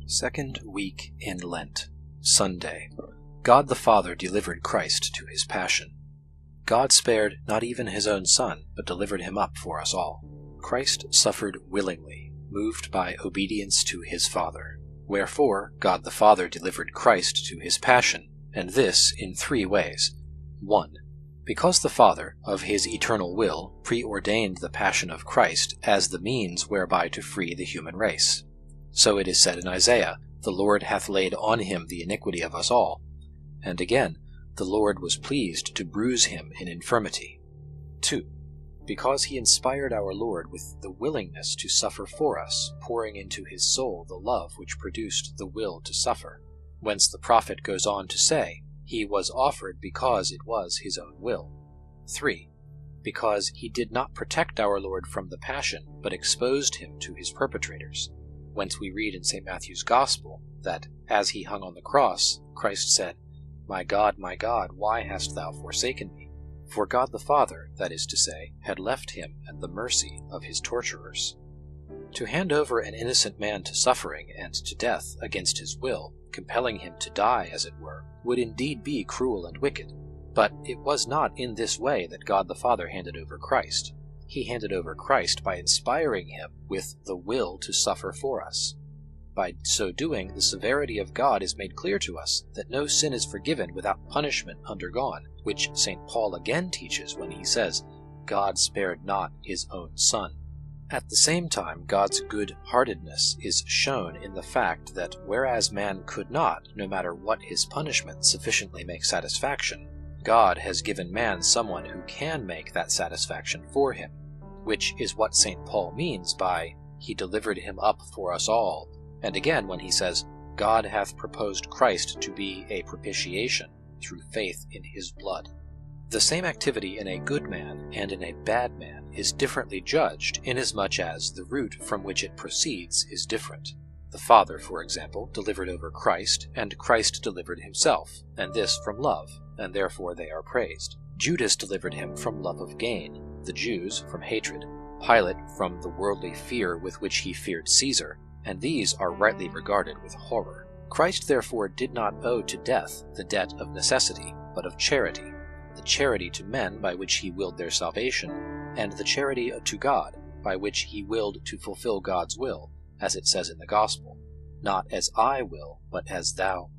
Second week in Lent, Sunday. God the Father delivered Christ to his passion. God spared not even his own Son, but delivered him up for us all. Christ suffered willingly, moved by obedience to his Father. Wherefore God the Father delivered Christ to his passion, and this in 3 ways. 1. Because the Father, of his eternal will, preordained the passion of Christ as the means whereby to free the human race. So it is said in Isaiah, "The Lord hath laid on him the iniquity of us all." And again, "The Lord was pleased to bruise him in infirmity." 2. Because he inspired our Lord with the willingness to suffer for us, pouring into his soul the love which produced the will to suffer. Whence the prophet goes on to say, "He was offered because it was his own will." 3. Because he did not protect our Lord from the passion, but exposed him to his perpetrators. Whence we read in St. Matthew's Gospel that, as he hung on the cross, Christ said, my God, why hast thou forsaken me?" For God the Father, that is to say, had left him at the mercy of his torturers. To hand over an innocent man to suffering and to death against his will, compelling him to die, as it were, would indeed be cruel and wicked. But it was not in this way that God the Father handed over Christ. He handed over Christ by inspiring him with the will to suffer for us. By so doing, the severity of God is made clear to us, that no sin is forgiven without punishment undergone, which St. Paul again teaches when he says, "God spared not his own Son." At the same time, God's good-heartedness is shown in the fact that whereas man could not, no matter what his punishment, sufficiently make satisfaction, God has given man someone who can make that satisfaction for him, which is what St. Paul means by, "He delivered him up for us all," and again when he says, "God hath proposed Christ to be a propitiation through faith in his blood." The same activity in a good man and in a bad man is differently judged, inasmuch as the root from which it proceeds is different. The Father, for example, delivered over Christ, and Christ delivered himself, and this from love, and therefore they are praised. Judas delivered him from love of gain, the Jews from hatred, Pilate from the worldly fear with which he feared Caesar, and these are rightly regarded with horror. Christ therefore did not owe to death the debt of necessity, but of charity, the charity to men by which he willed their salvation, and the charity to God by which he willed to fulfill God's will, as it says in the Gospel, "Not as I will, but as thou